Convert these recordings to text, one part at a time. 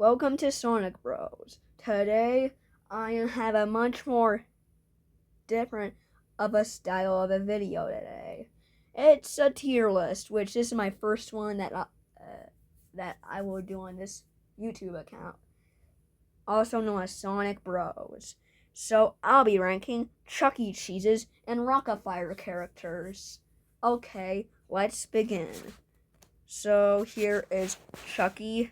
Welcome to Sonic Bros. Today I have a much more different of a style of a video today. It's a tier list, which this is my first one that I will do on this YouTube account, also known as Sonic Bros. So I'll be ranking Chuck E. Cheese's and Rockafire characters. Okay, let's begin. So here is Chucky.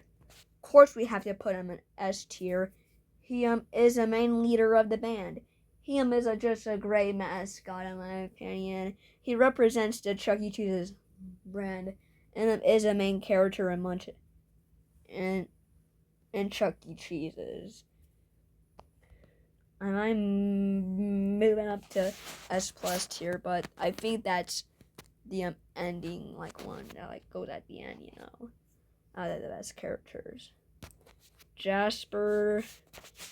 Of course, we have to put him in S tier. He is the main leader of the band. He is just a great mascot, in my opinion. He represents the Chuck E. Cheese's brand, and is a main character in Chuck E. Cheese's. And I'm moving up to S plus tier, but I think that's the ending one that goes at the end, out of the best characters. Jasper,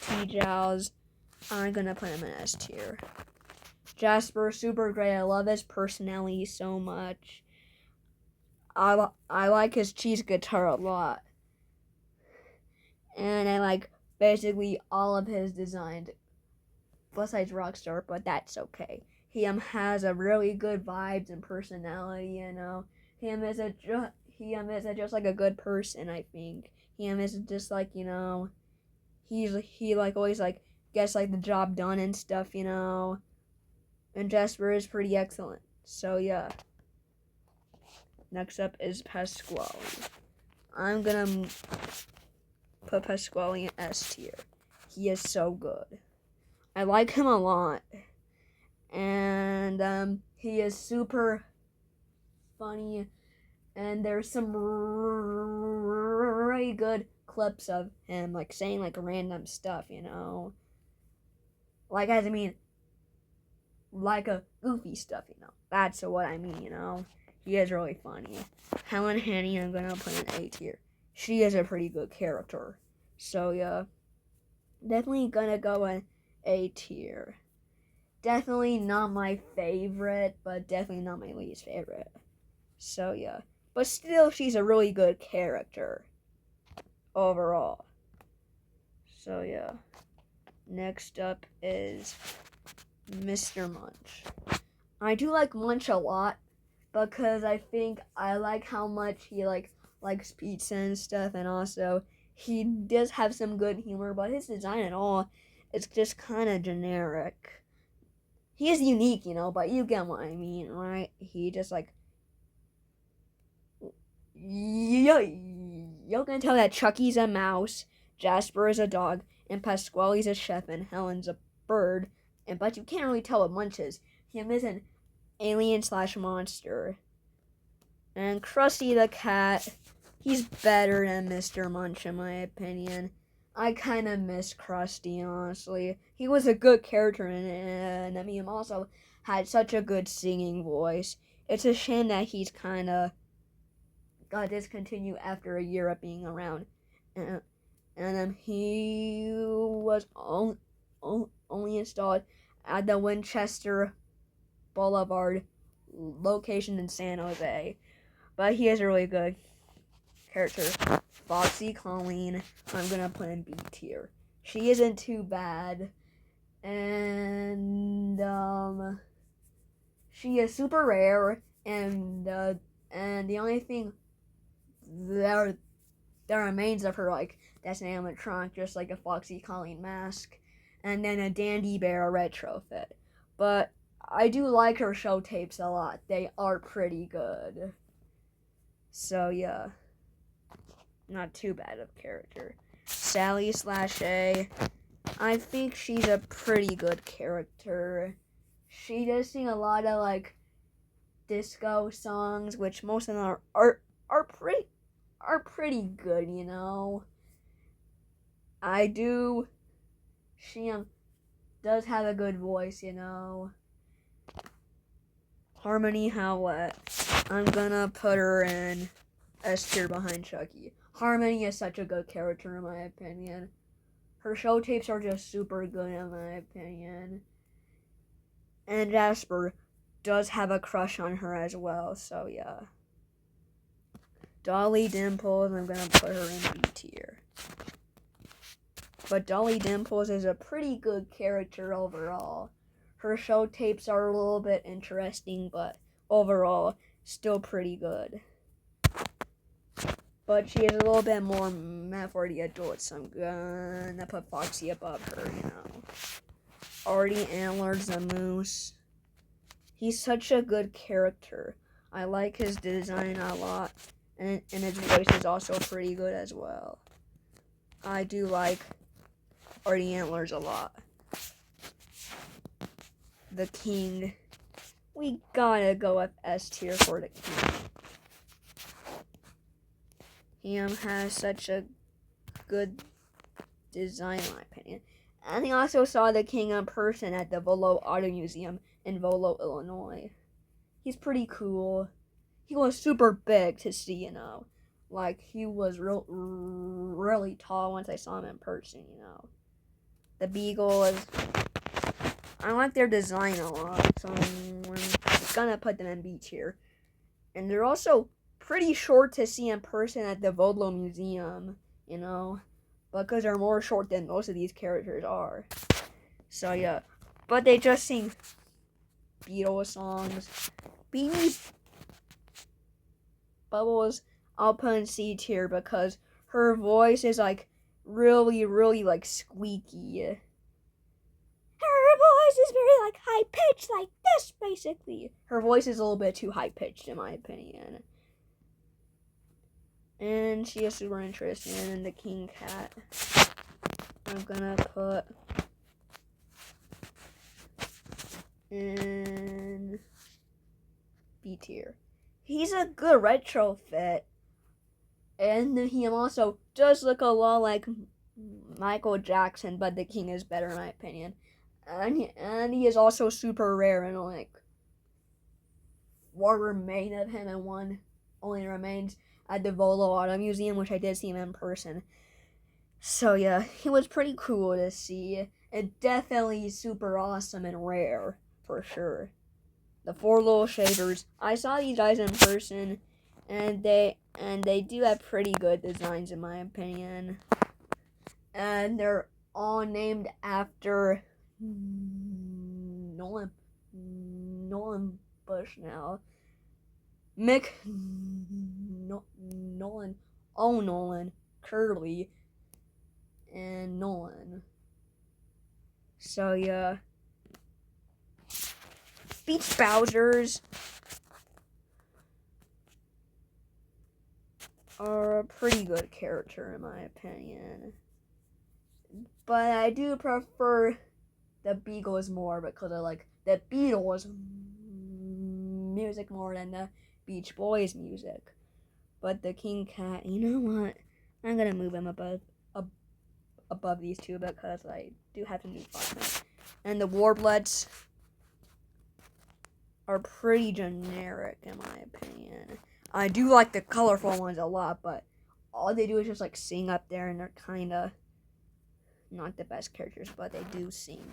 T-Jowls, I'm gonna put him in S tier. Jasper, super great. I love his personality so much. I like his cheese guitar a lot. And I like basically all of his designs, besides Rockstar, but that's okay. He has a really good vibes and personality, He is just like a good person, I think. He is just he always gets the job done and stuff, And Jasper is pretty excellent. So yeah. Next up is Pasquale. I'm gonna put Pasquale in S tier. He is so good. I like him a lot. And he is super funny. And there's some really good clips of him saying random stuff, like a goofy stuff, That's what I mean, He is really funny. Helen Haney, I'm gonna put in A tier. She is a pretty good character. So yeah, definitely gonna go in A tier. Definitely not my favorite, but definitely not my least favorite. So yeah, but still, she's a really good character overall. So yeah, next up is Mr. Munch. I do like Munch a lot because I think I like how much he likes pizza and stuff, and also he does have some good humor, but his design and all is just kind of generic. He is unique, but you get what I mean, right? He just you can tell that Chucky's a mouse, Jasper is a dog, and Pasquale's a chef, and Helen's a bird. But you can't really tell what Munch is. He is an alien/monster. And Krusty the cat, he's better than Mr. Munch in my opinion. I kind of miss Krusty, honestly. He was a good character in it, and he also had such a good singing voice. It's a shame that he's kind of got discontinued after a year of being around. And he was only installed at the Winchester Boulevard location in San Jose. But he is a really good character. Foxy Colleen, I'm gonna put in B tier. She isn't too bad. And she is super rare, and the only thing that remains of her that's an animatronic, just like a Foxy Colleen mask, and then a Dandy Bear retrofit. But I do like her show tapes a lot. They are pretty good. So yeah, not too bad of character. Sally/A, I think she's a pretty good character. She does sing a lot of disco songs, which most of them are pretty good, She does have a good voice, Harmony Howlett, I'm gonna put her in S tier behind Chucky. Harmony is such a good character in my opinion. Her show tapes are just super good in my opinion. And Jasper does have a crush on her as well, so yeah. Dolly Dimples, I'm gonna put her in B tier. But Dolly Dimples is a pretty good character overall. Her show tapes are a little bit interesting, but overall, still pretty good. But she is a little bit more meant for the adults, so I'm gonna put Foxy above her, Artie Antlers the Moose. He's such a good character. I like his design a lot, and his voice is also pretty good as well. I do like Artie Antlers a lot. The King. We gotta go with S tier for the King. He has such a good design, in my opinion. And he also saw the King in person at the Volo Auto Museum in Volo, Illinois. He's pretty cool. He was super big to see, Like, he was really tall once I saw him in person, The Beagle is... I like their design a lot, so I'm gonna put them in B tier. And they're also pretty short to see in person at the Volo Museum, because they're more short than most of these characters are. So yeah, but they just sing Beatles songs. Beanie Bubbles, I'll put in C tier because her voice is like really, really like squeaky. Her voice is very like high pitched, like this basically. Her voice is a little bit too high pitched in my opinion. And she is super interesting in the King Cat. I'm gonna put in B tier. He's a good retrofit, and he also does look a lot like Michael Jackson, but the King is better in my opinion. And he is also super rare, and like what remained of him, and one only remains at the Volo Auto Museum, which I did see him in person. So yeah, he was pretty cool to see. And definitely super awesome and rare, for sure. The Four Little Shavers. I saw these guys in person, and they do have pretty good designs in my opinion. And they're all named after Nolan Bushnell. Mick Nolan, Nolan, Curly, and Nolan. So yeah. Beach Bowsers are a pretty good character in my opinion. But I do prefer the Beagles more because I like the Beatles music more than the Beach Boys music. But the King Cat, you know what? I'm gonna move him above these two because I do have to move on. And the Warbloods are pretty generic in my opinion. I do like the colorful ones a lot, but all they do is just like sing up there, and they're kinda not the best characters, but they do sing.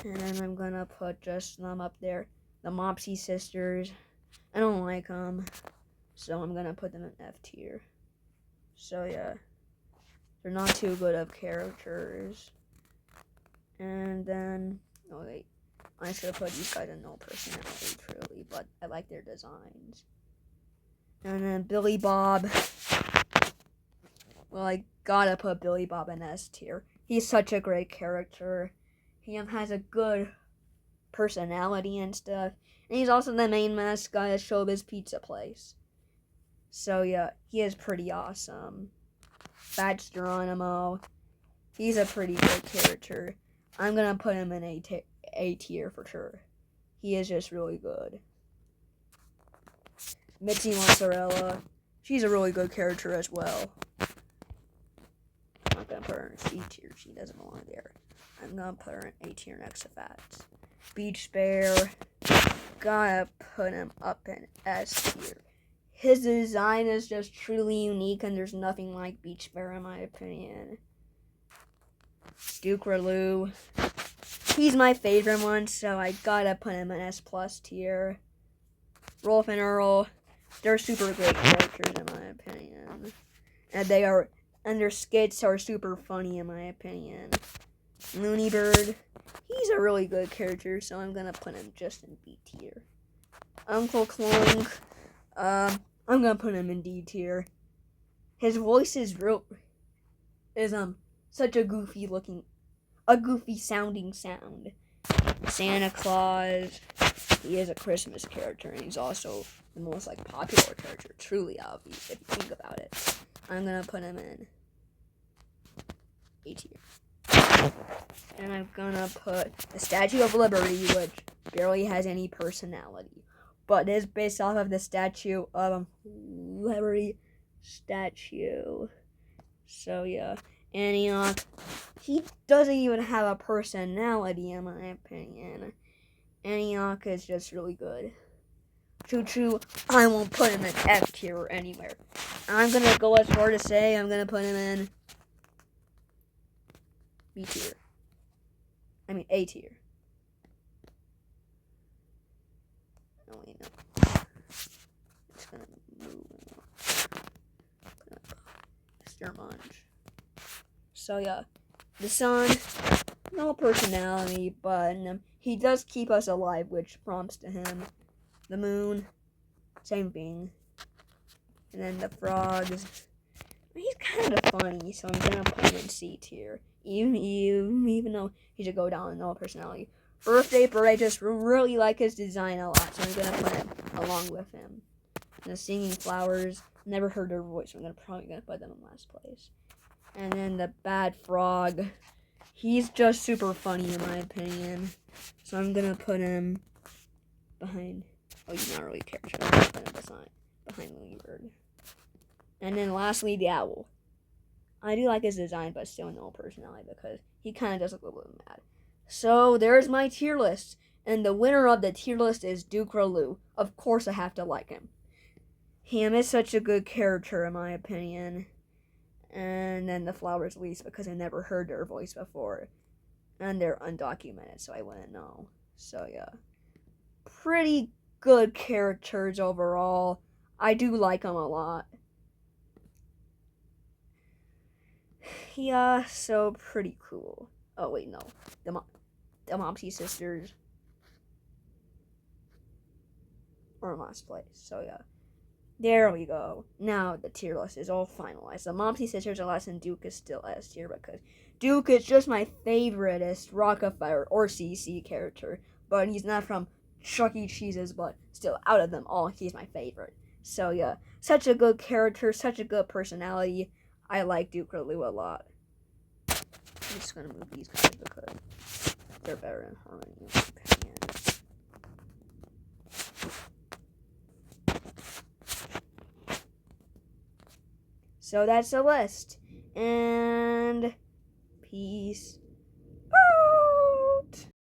And then I'm gonna put just them up there. The Mopsy Sisters. I don't like them, so I'm gonna put them in F tier. So yeah, they're not too good of characters. And then, oh wait, I should have put these guys in no personality truly, but I like their designs. And then Billy Bob. Well, I gotta put Billy Bob in S tier. He's such a great character. He has a good personality and stuff. And he's also the main mascot at Showbiz Pizza Place. So yeah, he is pretty awesome. Fats Geronimo. He's a pretty good character. I'm gonna put him in A tier for sure. He is just really good. Mitzi Mozzarella. She's a really good character as well. I'm not gonna put her in C tier. She doesn't belong there. I'm gonna put her in A tier next to Fats. Beach Bear. Gotta put him up in S tier. His design is just truly unique, and there's nothing like Beach Bear in my opinion. Duke Relu. He's my favorite one, so I gotta put him in S+ tier. Rolf and Earl. They're super great characters in my opinion. And and their skits are super funny in my opinion. Looney Bird, he's a really good character, so I'm gonna put him just in B tier. Uncle Clunk, I'm gonna put him in D tier. His voice is such a goofy sounding sound. Santa Claus, he is a Christmas character, and he's also the most popular character, truly obvious if you think about it. I'm gonna put him in A tier. And I'm gonna put the Statue of Liberty, which barely has any personality, but is based off of the Statue of Liberty statue. So yeah, Antioch, he doesn't even have a personality in my opinion. Antioch is just really good. Choo Choo, I won't put him in F tier or anywhere. I'm gonna go as far to say I'm gonna put him in B tier. I mean A tier. Oh wait, no. It's gonna move. Mr. Munch. So yeah, the sun, no personality, but he does keep us alive, which prompts to him. The moon, same thing. And then the frogs, he's kind of funny, so I'm gonna put him in C tier. Even though he should go down in no personality. Birthday Bird, I just really like his design a lot, so I'm gonna put him along with him. And the Singing Flowers, never heard their voice, so I'm probably gonna put them in last place. And then the Bad Frog, he's just super funny in my opinion, so I'm gonna put him behind. Oh, he's not really a character. I'm gonna put him behind Looney Bird. And then lastly, the Owl. I do like his design, but still no personality because he kind of does look a little bit mad. So there's my tier list, and the winner of the tier list is Duke Ralu. Of course, I have to like him. Him is such a good character in my opinion. And then the Flowers least because I never heard their voice before, and they're undocumented, so I wouldn't know. So yeah, pretty good characters overall. I do like them a lot. Yeah, so pretty cool. Oh wait, no, the Mopsy sisters are in last place. So yeah, there we go. Now the tier list is all finalized. The Mopsy sisters are last, and Duke is still S tier because Duke is just my favoriteest Rockefeller or CC character, but he's not from Chuck E. Cheese's, but still out of them all, he's my favorite. So yeah, such a good character, such a good personality. I like Duke Ralu a lot. I'm just gonna move these guys because they're better in harmony in my opinion. So that's the list. And peace.